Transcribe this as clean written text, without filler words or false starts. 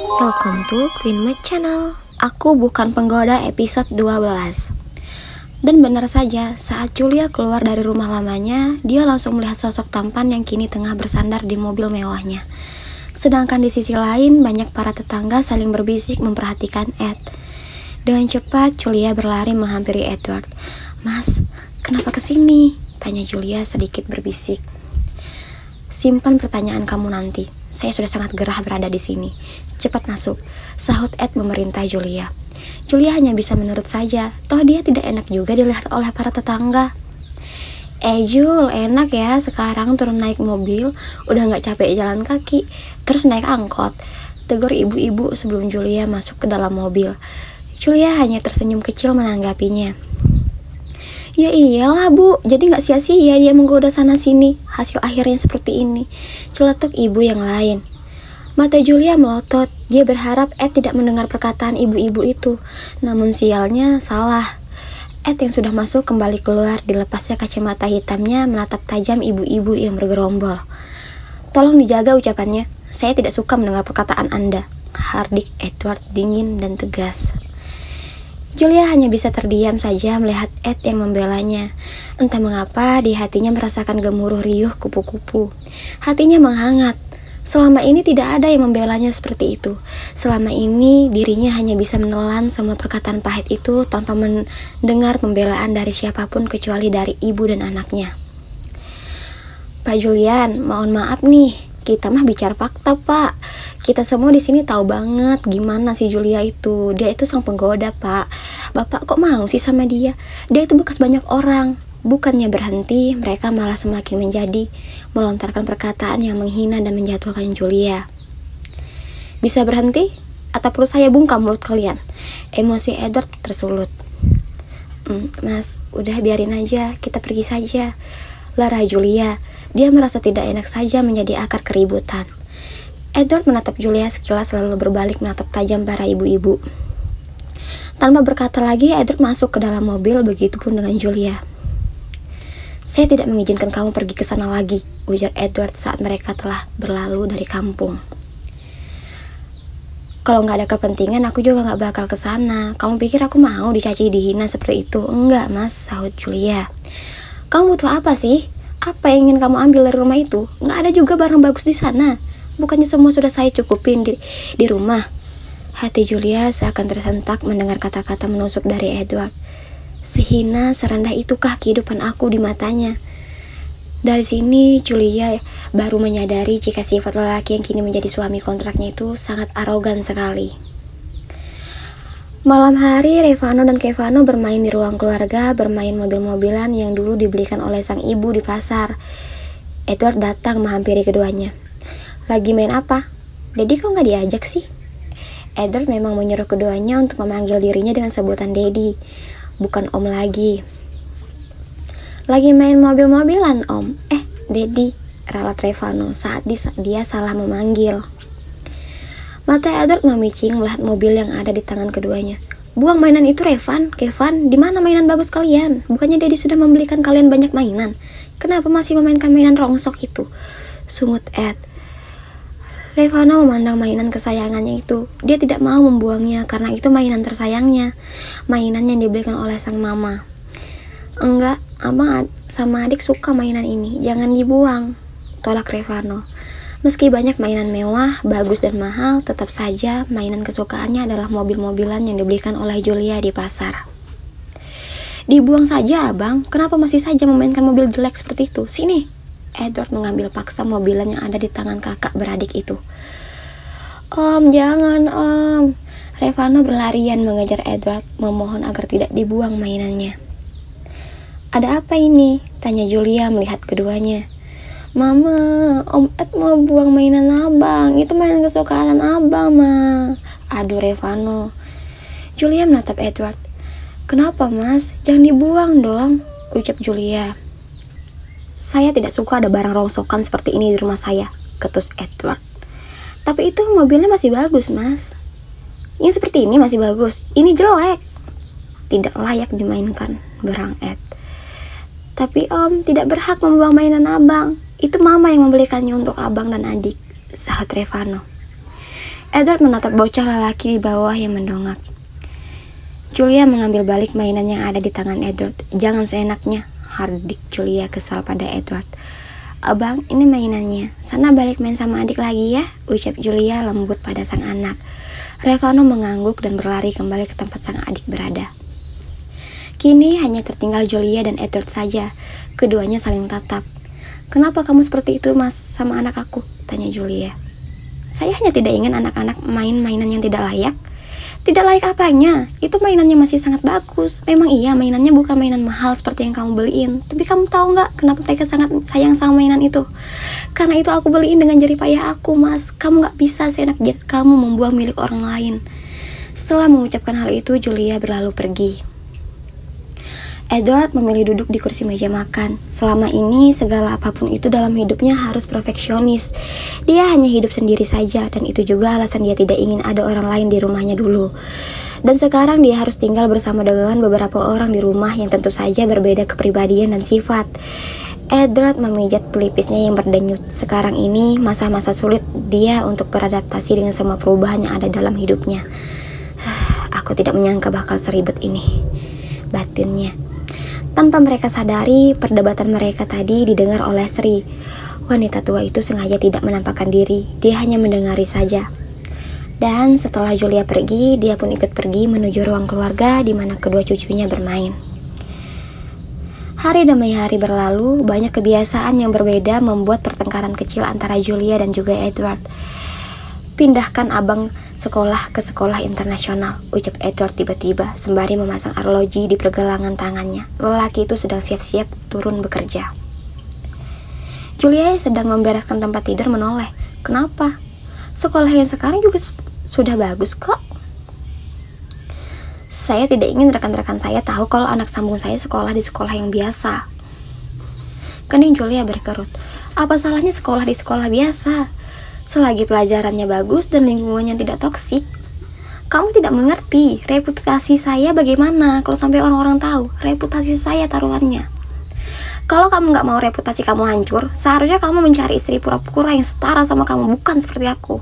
Welcome to Queen Mate Channel. Aku bukan penggoda episode 12. Dan benar saja, saat Julia keluar dari rumah lamanya, dia langsung melihat sosok tampan yang kini tengah bersandar di mobil mewahnya. Sedangkan di sisi lain, banyak para tetangga saling berbisik memperhatikan Ed. Dengan cepat, Julia berlari menghampiri Edward. "Mas, kenapa kesini?" tanya Julia sedikit berbisik. "Simpan pertanyaan kamu nanti. Saya sudah sangat gerah berada di sini. Cepat masuk," sahut Ed memerintah Julia. Julia hanya bisa menurut saja, toh dia tidak enak juga dilihat oleh para tetangga. Jul, enak ya sekarang turun naik mobil, udah gak capek jalan kaki, terus naik angkot," tegur ibu-ibu sebelum Julia masuk ke dalam mobil. Julia hanya tersenyum kecil menanggapinya. "Ya iyalah bu, jadi gak sia-sia dia menggoda sana-sini, hasil akhirnya seperti ini," celetuk ibu yang lain. Mata Julia melotot, dia berharap Ed tidak mendengar perkataan ibu-ibu itu, namun sialnya salah. Ed yang sudah masuk kembali keluar, dilepasnya kacamata hitamnya menatap tajam ibu-ibu yang bergerombol. "Tolong dijaga ucapannya, saya tidak suka mendengar perkataan Anda," hardik Edward dingin dan tegas. Julia hanya bisa terdiam saja melihat Ed yang membelanya. Entah mengapa di hatinya merasakan gemuruh riuh kupu-kupu. Hatinya menghangat. Selama ini tidak ada yang membelanya seperti itu. Selama ini dirinya hanya bisa menelan semua perkataan pahit itu tanpa mendengar pembelaan dari siapapun kecuali dari ibu dan anaknya. "Pak Julian, mohon maaf nih, kita mah bicara fakta Pak. Kita semua di sini tahu banget gimana si Julia itu. Dia itu sang penggoda Pak. Bapak kok mau sih sama dia? Dia itu bekas banyak orang." Bukannya berhenti, mereka malah semakin menjadi, melontarkan perkataan yang menghina dan menjatuhkan Julia. "Bisa berhenti? Atau perlu saya bungkam mulut kalian?" Emosi Edward tersulut. Mas, udah biarin aja, kita pergi saja," lara Julia. Dia merasa tidak enak saja menjadi akar keributan. Edward menatap Julia sekilas lalu berbalik menatap tajam para ibu-ibu. Tanpa berkata lagi, Edward masuk ke dalam mobil, begitupun dengan Julia. "Saya tidak mengizinkan kamu pergi ke sana lagi," ujar Edward saat mereka telah berlalu dari kampung. "Kalau nggak ada kepentingan, aku juga nggak bakal ke sana. Kamu pikir aku mau dicaci dihina seperti itu?" "Enggak mas," sahut Julia. "Kamu butuh apa sih? Apa yang ingin kamu ambil dari rumah itu? Nggak ada juga barang bagus di sana. Bukannya semua sudah saya cukupin di rumah?" Hati Julia seakan tersentak mendengar kata-kata menusuk dari Edward. Sehina, serendah itukah kehidupan aku di matanya? Dari sini Julia baru menyadari jika sifat lelaki yang kini menjadi suami kontraknya itu sangat arogan sekali. Malam hari, Revano dan Kevano bermain di ruang keluarga, bermain mobil-mobilan yang dulu dibelikan oleh sang ibu di pasar. Edward datang menghampiri keduanya. "Lagi main apa? Daddy kok nggak diajak sih?" Edward memang menyuruh keduanya untuk memanggil dirinya dengan sebutan Daddy, bukan Om lagi. "Lagi main mobil-mobilan Om." Daddy," ralat Revano saat dia salah memanggil. Mata Edward memicing melihat mobil yang ada di tangan keduanya. "Buang mainan itu Kevin, di mana mainan bagus kalian? Bukannya Daddy sudah membelikan kalian banyak mainan? Kenapa masih memainkan mainan rongsok itu?" sungut Ed. Revano memandang mainan kesayangannya itu. Dia tidak mau membuangnya karena itu mainan tersayangnya, mainan yang dibelikan oleh sang mama. "Enggak, abang sama adik suka mainan ini, jangan dibuang," tolak Revano. Meski banyak mainan mewah, bagus dan mahal, tetap saja mainan kesukaannya adalah mobil-mobilan yang dibelikan oleh Julia di pasar. "Dibuang saja abang, kenapa masih saja memainkan mobil jelek seperti itu? Sini." Edward mengambil paksa mobilan yang ada di tangan kakak beradik itu. "Om, jangan Om." Revano berlarian mengejar Edward, memohon agar tidak dibuang mainannya. "Ada apa ini?" tanya Julia melihat keduanya. "Mama, Om Ed mau buang mainan abang, itu mainan kesukaan abang Ma," adu Revano. Julia menatap Edward. "Kenapa mas? Jangan dibuang dong," ucap Julia. "Saya tidak suka ada barang rongsokan seperti ini di rumah saya," ketus Edward. "Tapi itu mobilnya masih bagus mas." "Yang seperti ini masih bagus, ini jelek." "Tidak layak dimainkan," berang Ed. "Tapi Om tidak berhak membuang mainan abang. Itu mama yang membelikannya untuk abang dan adik," sahut Revano. Edward menatap bocah lelaki di bawah yang mendongak. Julia mengambil balik mainan yang ada di tangan Edward. "Jangan seenaknya," hardik Julia kesal pada Edward. "Abang, ini mainannya. Sana balik main sama adik lagi ya," ucap Julia lembut pada sang anak. Revano mengangguk dan berlari kembali ke tempat sang adik berada. Kini hanya tertinggal Julia dan Edward saja. Keduanya saling tatap. "Kenapa kamu seperti itu, Mas, sama anak aku?" tanya Julia. "Saya hanya tidak ingin anak-anak main mainan yang tidak layak." "Tidak layak apanya? Itu mainannya masih sangat bagus. Memang iya mainannya bukan mainan mahal seperti yang kamu beliin. Tapi kamu tahu nggak kenapa mereka sangat sayang sama mainan itu? Karena itu aku beliin dengan jerih payah aku, Mas. Kamu nggak bisa seenak jidat kamu membuang milik orang lain." Setelah mengucapkan hal itu, Julia berlalu pergi. Edward memilih duduk di kursi meja makan. Selama ini, segala apapun itu dalam hidupnya harus perfeksionis. Dia hanya hidup sendiri saja, dan itu juga alasan dia tidak ingin ada orang lain di rumahnya dulu. Dan sekarang dia harus tinggal bersama dengan beberapa orang di rumah yang tentu saja berbeda kepribadian dan sifat. Edward memijat pelipisnya yang berdenyut. Sekarang ini masa-masa sulit dia untuk beradaptasi dengan semua perubahan yang ada dalam hidupnya. "Aku tidak menyangka bakal seribet ini," batinnya. Tanpa mereka sadari, perdebatan mereka tadi didengar oleh Sri. Wanita tua itu sengaja tidak menampakkan diri, dia hanya mendengari saja. Dan setelah Julia pergi, dia pun ikut pergi menuju ruang keluarga di mana kedua cucunya bermain. Hari demi hari berlalu, banyak kebiasaan yang berbeda membuat pertengkaran kecil antara Julia dan juga Edward. "Pindahkan abang sekolah ke sekolah internasional," ucap Edward tiba-tiba sembari memasang arloji di pergelangan tangannya. Lelaki itu sedang siap-siap turun bekerja. Julia sedang membereskan tempat tidur menoleh. "Kenapa? Sekolah yang sekarang juga sudah bagus kok." "Saya tidak ingin rekan-rekan saya tahu kalau anak sambung saya sekolah di sekolah yang biasa." Kening Julia berkerut. "Apa salahnya sekolah di sekolah biasa? Selagi pelajarannya bagus dan lingkungannya tidak toksik." "Kamu tidak mengerti, reputasi saya bagaimana kalau sampai orang-orang tahu. Reputasi saya taruhannya. Kalau kamu gak mau reputasi kamu hancur, seharusnya kamu mencari istri pura-pura yang setara sama kamu, bukan seperti aku."